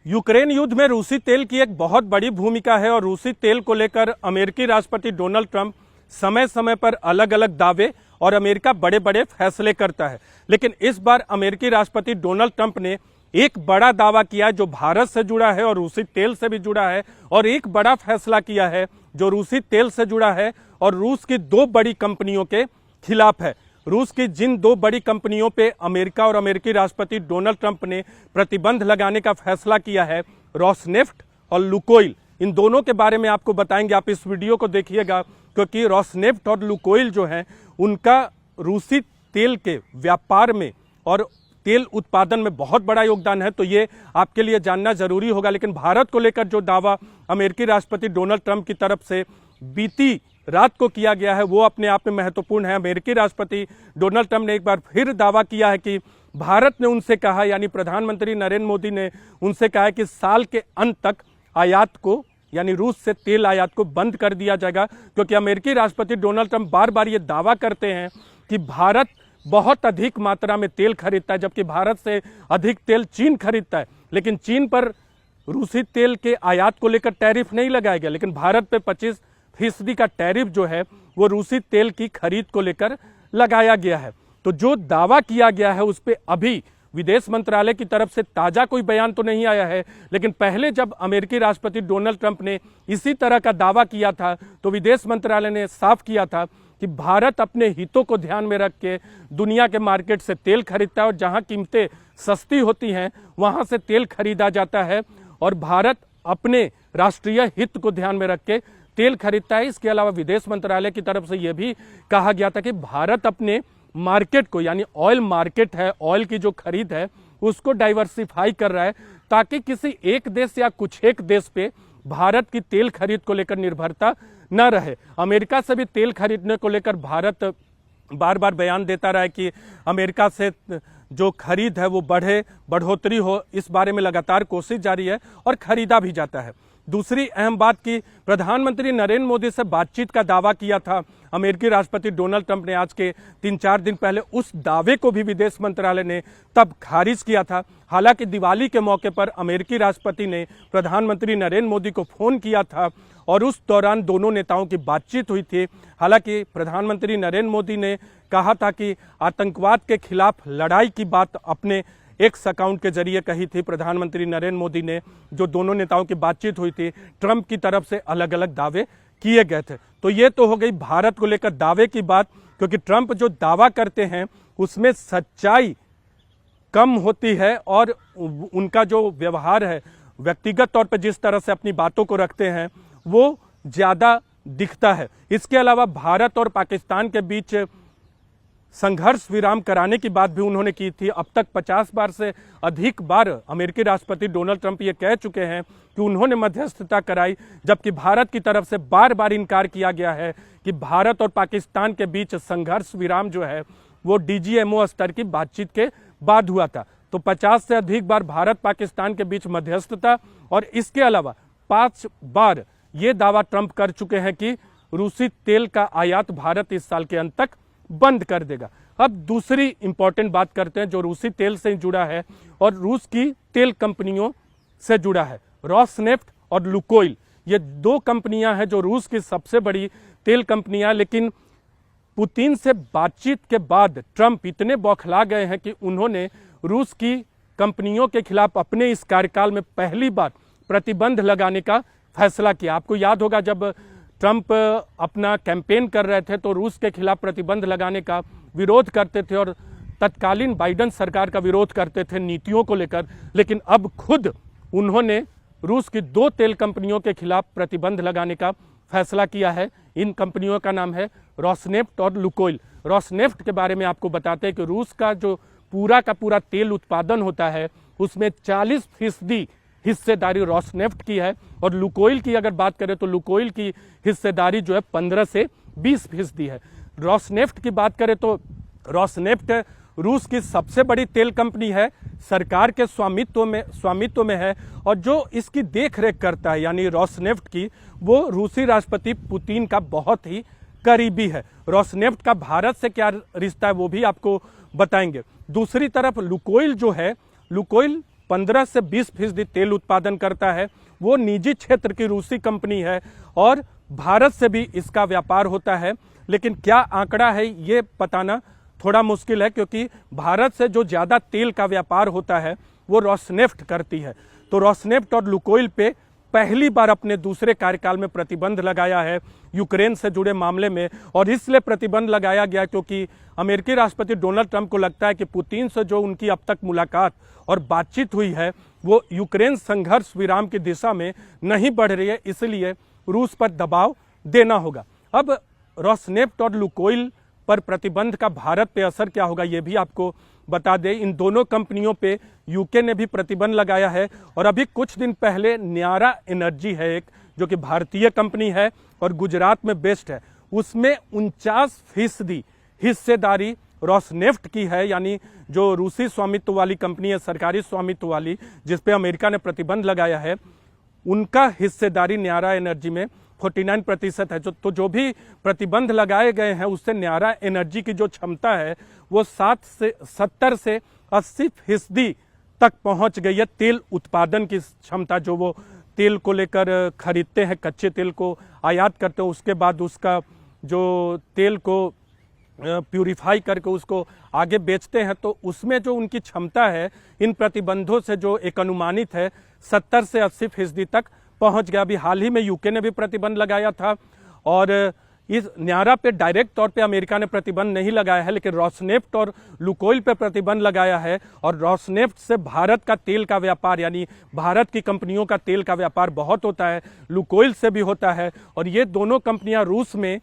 Ukraine युद्ध में रूसी तेल की एक बहुत बड़ी भूमिका है और रूसी तेल को लेकर अमेरिकी राष्ट्रपति डोनाल्ड ट्रंप समय समय पर अलग अलग दावे और अमेरिका बड़े बड़े फैसले करता है। लेकिन इस बार अमेरिकी राष्ट्रपति डोनाल्ड ट्रंप ने एक बड़ा दावा किया जो भारत से जुड़ा है और रूसी तेल से भी जुड़ा है, और एक बड़ा फैसला किया है जो रूसी तेल से जुड़ा है और रूस की दो बड़ी कंपनियों के खिलाफ है। रूस की जिन दो बड़ी कंपनियों पे अमेरिका और अमेरिकी राष्ट्रपति डोनाल्ड ट्रंप ने प्रतिबंध लगाने का फैसला किया है, रोसनेफ्ट और लुकोइल, इन दोनों के बारे में आपको बताएंगे। आप इस वीडियो को देखिएगा क्योंकि रोसनेफ्ट और लुकोइल जो हैं उनका रूसी तेल के व्यापार में और तेल उत्पादन में बहुत बड़ा योगदान है, तो ये आपके लिए जानना जरूरी होगा। लेकिन भारत को लेकर जो दावा अमेरिकी राष्ट्रपति डोनाल्ड ट्रंप की तरफ से बीती रात को किया गया है वो अपने आप में महत्वपूर्ण है। अमेरिकी राष्ट्रपति डोनाल्ड ट्रंप ने एक बार फिर दावा किया है कि भारत ने उनसे कहा, यानी प्रधानमंत्री नरेंद्र मोदी ने उनसे कहा है कि साल के अंत तक आयात को, यानी रूस से तेल आयात को बंद कर दिया जाएगा, क्योंकि अमेरिकी राष्ट्रपति डोनाल्ड ट्रंप बार बार ये दावा करते हैं कि भारत बहुत अधिक मात्रा में तेल खरीदता है, जबकि भारत से अधिक तेल चीन खरीदता है। लेकिन चीन पर रूसी तेल के आयात को लेकर टैरिफ नहीं लगाया गया, लेकिन भारत पे 25% का टैरिफ जो है वो रूसी तेल की खरीद को लेकर लगाया गया है। तो जो दावा किया गया है उस पर अभी विदेश मंत्रालय की तरफ से ताजा कोई बयान तो नहीं आया है, लेकिन पहले जब अमेरिकी राष्ट्रपति डोनाल्ड ट्रंप ने इसी तरह का दावा किया था तो विदेश मंत्रालय ने साफ किया था कि भारत अपने हितों को ध्यान में रख के दुनिया के मार्केट से तेल खरीदता है और जहां कीमतें सस्ती होती हैं वहां से तेल खरीदा जाता है और भारत अपने राष्ट्रीय हित को ध्यान में रख के तेल खरीदता है। इसके अलावा विदेश मंत्रालय की तरफ से यह भी कहा गया था कि भारत अपने मार्केट को, यानी ऑयल मार्केट है, ऑयल की जो खरीद है उसको डाइवर्सिफाई कर रहा है ताकि किसी एक देश या कुछ एक देश पे भारत की तेल खरीद को लेकर निर्भरता न रहे। अमेरिका से भी तेल खरीदने को लेकर भारत बार बार बयान देता रहा है कि अमेरिका से जो खरीद है वो बढ़ोतरी हो, इस बारे में लगातार कोशिश जारी है और खरीदा भी जाता है। दूसरी अहम बात की प्रधानमंत्री नरेंद्र मोदी से बातचीत का दावा किया था अमेरिकी राष्ट्रपति डोनाल्ड ट्रंप ने आज के 3-4 दिन पहले। उस दावे को भी विदेश मंत्रालय ने तब खारिज किया था। हालांकि दिवाली के मौके पर अमेरिकी राष्ट्रपति ने प्रधानमंत्री नरेंद्र मोदी को फोन किया था और उस दौरान दोनों नेताओं की बातचीत हुई थी। हालांकि प्रधानमंत्री नरेंद्र मोदी ने कहा था कि आतंकवाद के खिलाफ लड़ाई की बात अपने एक्स अकाउंट के जरिए कही थी प्रधानमंत्री नरेंद्र मोदी ने। जो दोनों नेताओं की बातचीत हुई थी, ट्रंप की तरफ से अलग अलग दावे किए गए थे। तो ये तो हो गई भारत को लेकर दावे की बात, क्योंकि ट्रंप जो दावा करते हैं उसमें सच्चाई कम होती है और उनका जो व्यवहार है, व्यक्तिगत तौर पर जिस तरह से अपनी बातों को रखते हैं वो ज्यादा दिखता है। इसके अलावा भारत और पाकिस्तान के बीच संघर्ष विराम कराने की बात भी उन्होंने की थी। अब तक 50 बार से अधिक बार अमेरिकी राष्ट्रपति डोनाल्ड ट्रंप ये कह चुके हैं कि उन्होंने मध्यस्थता कराई, जबकि भारत की तरफ से बार बार इनकार किया गया है कि भारत और पाकिस्तान के बीच संघर्ष विराम जो है वो डीजीएमओ स्तर की बातचीत के बाद हुआ था। तो 50 से अधिक बार भारत पाकिस्तान के बीच मध्यस्थता, और इसके अलावा 5 बार ये दावा ट्रंप कर चुके हैं कि रूसी तेल का आयात भारत इस साल के अंत तक बंद कर देगा। अब दूसरी इंपॉर्टेंट बात करते हैं जो रूसी तेल से जुड़ा है और रूस की तेल कंपनियों से जुड़ा है। रोसनेफ्ट और लुकोइल, ये दो कंपनियां हैं जो रूस की सबसे बड़ी तेल कंपनियां। लेकिन पुतिन से बातचीत के बाद ट्रंप इतने बौखला गए हैं कि उन्होंने रूस की कंपनियों के खिलाफ अपने इस कार्यकाल में पहली बार प्रतिबंध लगाने का फैसला किया। आपको याद होगा जब ट्रंप अपना कैंपेन कर रहे थे तो रूस के खिलाफ प्रतिबंध लगाने का विरोध करते थे और तत्कालीन बाइडेन सरकार का विरोध करते थे नीतियों को लेकर। लेकिन अब खुद उन्होंने रूस की 2 तेल कंपनियों के खिलाफ प्रतिबंध लगाने का फैसला किया है। इन कंपनियों का नाम है रोसनेफ्ट और लुकोइल। रोसनेफ्ट के बारे में आपको बताते हैं कि रूस का जो पूरा का पूरा तेल उत्पादन होता है उसमें 40% हिस्सेदारी रोसनेफ्ट की है, और लुकोइल की अगर बात करें तो लुकोइल की हिस्सेदारी जो है 15 से 20% है। रोसनेफ्ट की बात करें तो रोसनेफ्ट रूस की सबसे बड़ी तेल कंपनी है, सरकार के स्वामित्व में है, और जो इसकी देखरेख करता है यानी रोसनेफ्ट की, वो रूसी राष्ट्रपति पुतिन का बहुत ही करीबी है। रोसनेफ्ट का भारत से क्या रिश्ता है वो भी आपको बताएंगे। दूसरी तरफ लुकोइल जो है, लुकोइल 15 से 20% तेल उत्पादन करता है। वो निजी क्षेत्र की रूसी कंपनी है और भारत से भी इसका व्यापार होता है। लेकिन क्या आंकड़ा है ये बताना थोड़ा मुश्किल है, क्योंकि भारत से जो ज़्यादा तेल का व्यापार होता है वो रोसनेफ्ट करती है। तो रोसनेफ्ट और लुकोइल पे पहली बार अपने दूसरे कार्यकाल में प्रतिबंध लगाया है यूक्रेन से जुड़े मामले में। और इसलिए प्रतिबंध लगाया गया क्योंकि अमेरिकी राष्ट्रपति डोनाल्ड ट्रंप को लगता है कि पुतिन से जो उनकी अब तक मुलाकात और बातचीत हुई है वो यूक्रेन संघर्ष विराम की दिशा में नहीं बढ़ रही है, इसलिए रूस पर दबाव देना होगा। अब रोसनेफ्ट और लुकोइल पर प्रतिबंध का भारत पे असर क्या होगा ये भी आपको बता दें। इन दोनों कंपनियों पे यूके ने भी प्रतिबंध लगाया है। और अभी कुछ दिन पहले न्यारा एनर्जी है एक, जो कि भारतीय कंपनी है और गुजरात में बेस्ड है, उसमें 49% हिस्सेदारी रोसनेफ्ट की है, यानी जो रूसी स्वामित्व वाली कंपनी है, सरकारी स्वामित्व वाली, जिसपे अमेरिका ने प्रतिबंध लगाया है, उनका हिस्सेदारी न्यारा एनर्जी में 49% है। तो जो भी प्रतिबंध लगाए गए हैं उससे न्यारा एनर्जी की जो क्षमता है वो 70 से 80% तक पहुंच गई है। तेल उत्पादन की क्षमता, जो वो तेल को लेकर खरीदते हैं, कच्चे तेल को आयात करते हैं, उसके बाद उसका जो तेल को प्यूरिफाई करके उसको आगे बेचते हैं, तो उसमें जो उनकी क्षमता है इन प्रतिबंधों से जो एक अनुमानित है 70 से 80% तक पहुंच गया। अभी हाल ही में यूके ने भी प्रतिबंध लगाया था और इस न्यारा पे डायरेक्ट तौर पे अमेरिका ने प्रतिबंध नहीं लगाया है, लेकिन रोसनेफ्ट और लुकोइल पे प्रतिबंध लगाया है। और रोसनेफ्ट से भारत का तेल का व्यापार, यानी भारत की कंपनियों का तेल का व्यापार बहुत होता है, लुकोइल से भी होता है। और ये दोनों कंपनियां रूस में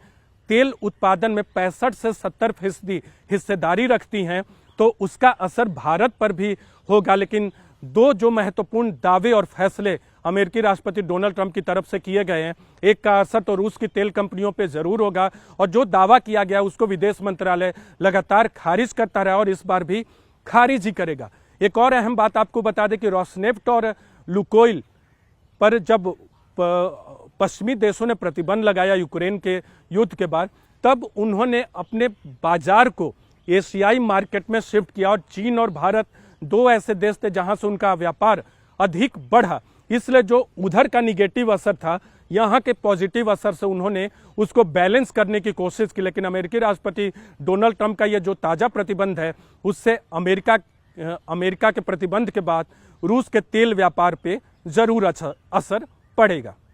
तेल उत्पादन में 65 से 70% हिस्सेदारी रखती हैं, तो उसका असर भारत पर भी होगा। लेकिन दो जो महत्वपूर्ण दावे और फैसले अमेरिकी राष्ट्रपति डोनाल्ड ट्रंप की तरफ से किए गए हैं, एक का असर तो रूस की तेल कंपनियों पे जरूर होगा, और जो दावा किया गया उसको विदेश मंत्रालय लगातार खारिज करता रहा और इस बार भी खारिज ही करेगा। एक और अहम बात आपको बता दें कि रोसनेफ्ट और लुकोइल पर जब पश्चिमी देशों ने प्रतिबंध लगाया यूक्रेन के युद्ध के बाद, तब उन्होंने अपने बाजार को एशियाई मार्केट में शिफ्ट किया। और चीन और भारत दो ऐसे देश थे जहां से उनका व्यापार अधिक बढ़ा, इसलिए जो उधर का निगेटिव असर था यहाँ के पॉजिटिव असर से उन्होंने उसको बैलेंस करने की कोशिश की। लेकिन अमेरिकी राष्ट्रपति डोनाल्ड ट्रंप का ये जो ताज़ा प्रतिबंध है उससे अमेरिका के प्रतिबंध के बाद रूस के तेल व्यापार पे जरूर असर पड़ेगा।